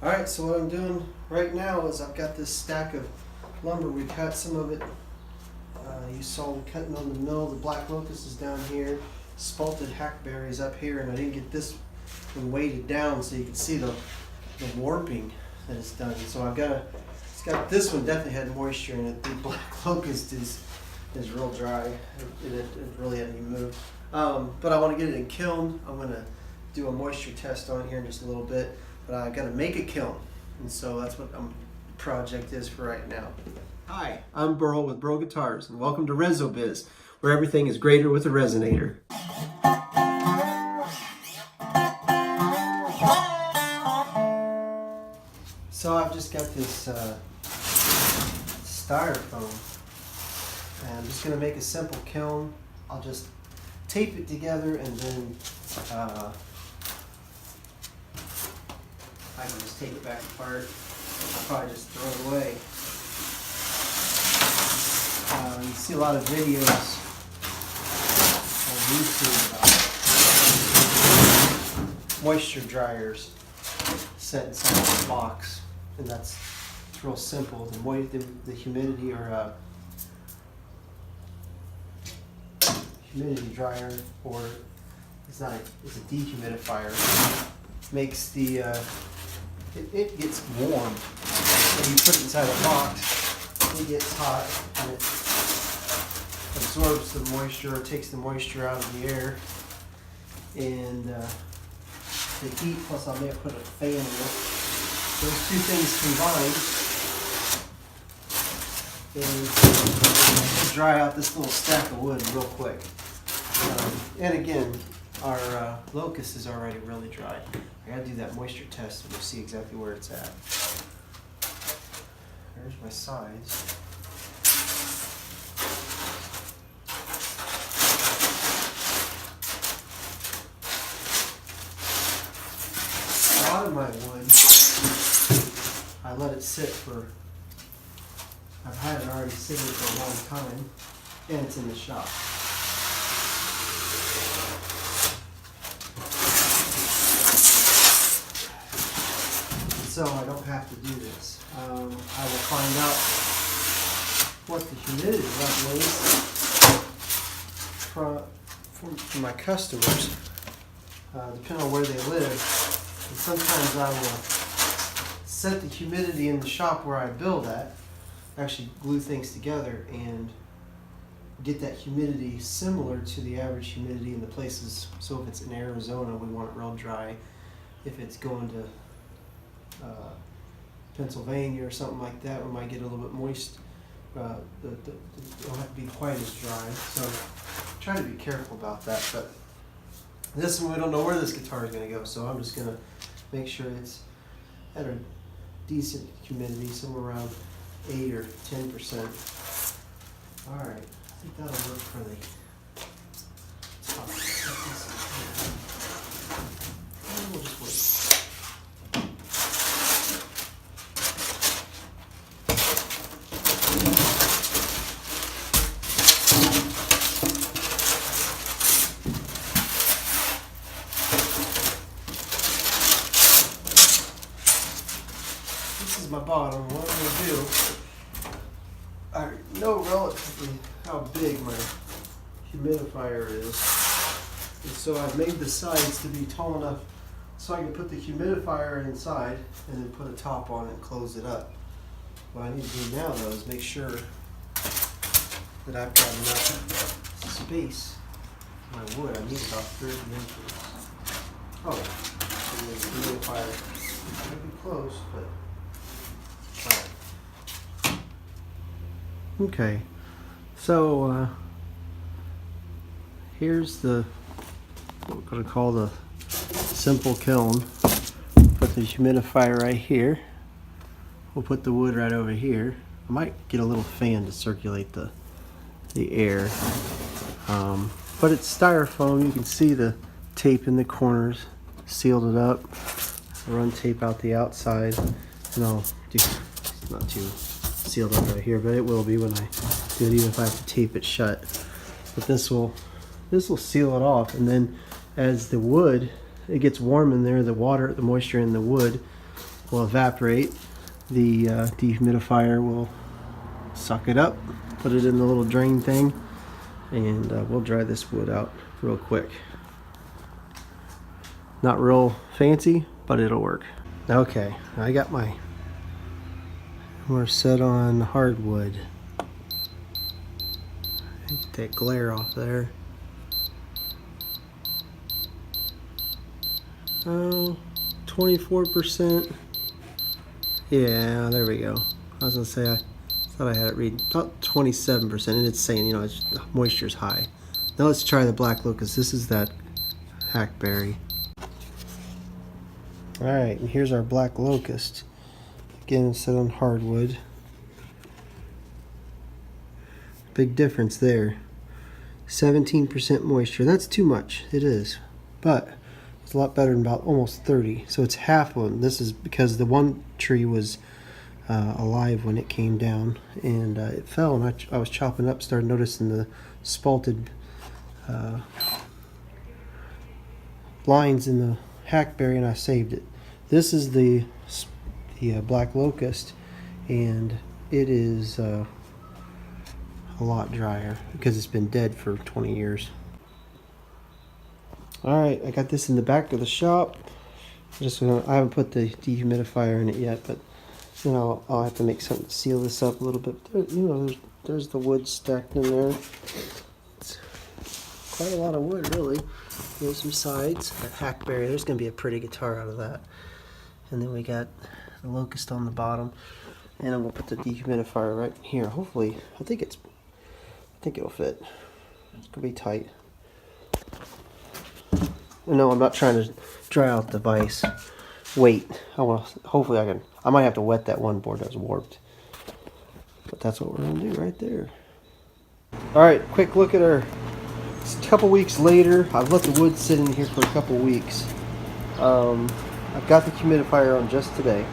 Alright, so what I'm doing right now is I've got this stack of lumber. We cut some of it. You saw me cutting on the mill. The black locust is down here. Spalted hackberries up here, and I didn't get this one weighted down so you can see the warping that it's done. So it's got this one definitely had moisture in it. The black locust is real dry. It really hadn't even moved. But I want to get it in kiln. I'm going to do a moisture test on here in just a little bit. But I got to make a kiln, and so that's what the project is for right now. Hi, I'm Byrl with Byrl Guitars, and welcome to ResoBiz, where everything is greater with a resonator. So I've just got this styrofoam, and I'm just going to make a simple kiln. I'll just tape it together, and then I can just take it back apart. I'll probably just throw it away. You see a lot of videos on YouTube about moisture dryers set inside this box, and it's real simple. The humidity or humidity dryer, or it's a dehumidifier, makes the it gets warm. When you put it inside a box, it gets hot and it absorbs the moisture, or takes the moisture out of the air, and the heat, plus I may have put a fan in it. Those two things combined, and it'll dry out this little stack of wood real quick. And again, our locust is already really dry. I gotta do that moisture test and we'll see exactly where it's at. There's my size. A lot of my wood, I let it sit for, I've had it already sitting for a long time, and it's in the shop. So I don't have to do this. I will find out what the humidity level is from my customers, depending on where they live. And sometimes I will set the humidity in the shop where I build at, actually glue things together, and get that humidity similar to the average humidity in the places. So if it's in Arizona, we want it real dry. If it's going to Pennsylvania or something like that, we might get a little bit moist. It don't have to be quite as dry, so try to be careful about that. But this one, we don't know where this guitar is going to go, so I'm just going to make sure it's at a decent humidity, somewhere around 8 or 10%. All right, I think that'll work for the top. And we'll just wait. This is my bottom. What I'm going to do, I know relatively how big my humidifier is, and so I've made the sides to be tall enough so I can put the humidifier inside and then put a top on it and close it up. What I need to do now, though, is make sure that I've got enough space in my wood. I need about 30 inches. Oh, and the humidifier might be close, but okay, so here's what we're going to call the simple kiln. Put the humidifier right here. We'll put the wood right over here. I might get a little fan to circulate the air, but it's styrofoam. You can see the tape in the corners, sealed it up. I'll run tape out the outside, and I'll do, it's not too sealed up right here, but it will be when I do it, even if I have to tape it shut. But this will seal it off, and then as the wood, it gets warm in there, the moisture in the wood will evaporate. The dehumidifier will suck it up, put it in the little drain thing, and we'll dry this wood out real quick. Not real fancy, but it'll work. Okay, I got we're set on hardwood. Get that glare off there. Oh, 24%. Yeah, there we go. I was gonna say I thought I had it read about 27%, and it's saying, you know, it's, moisture's high. Now let's try the black locust. This is that hackberry. All right, and here's our black locust. Again, set on hardwood. Big difference there. 17% moisture. That's too much. It is, but it's a lot better than about almost 30. So it's half one. This is because the one tree was alive when it came down, and it fell, and I was chopping up, started noticing the spalted lines in the hackberry, and I saved it. This is the black locust, and it is a lot drier because it's been dead for 20 years. Alright, I got this in the back of the shop. I haven't put the dehumidifier in it yet, but you know, I'll have to make something to seal this up a little bit. There, you know, there's the wood stacked in there. It's quite a lot of wood, really. There's some sides. That hackberry, there's going to be a pretty guitar out of that. And then we got the locust on the bottom. And I'm going to put the dehumidifier right here. Hopefully, I think it'll fit. It's going to be tight. No, I'm not trying to dry out the vise. Wait, hopefully I might have to wet that one board that's warped. But that's what we're gonna do right there. Alright, quick look at it's a couple weeks later. I've let the wood sit in here for a couple weeks. I've got the humidifier on just today.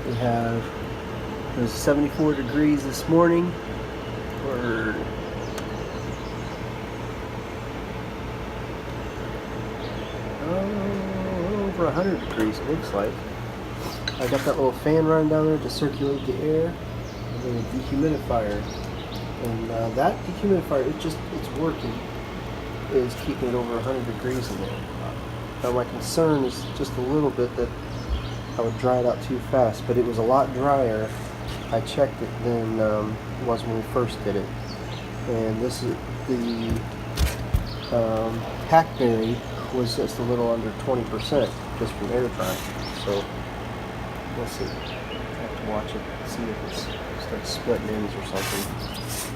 It was 74 degrees this morning. Or over 100 degrees it looks like. I got that little fan running down there to circulate the air, and then a dehumidifier. And that dehumidifier, it's working. It's keeping it over 100 degrees in there. Now my concern is just a little bit that I would dry it out too fast, but it was a lot drier, I checked it, than it was when we first did it. And this is the hackberry was just a little under 20% just from air drying. So we'll see. I have to watch it, see if it starts splitting ends or something.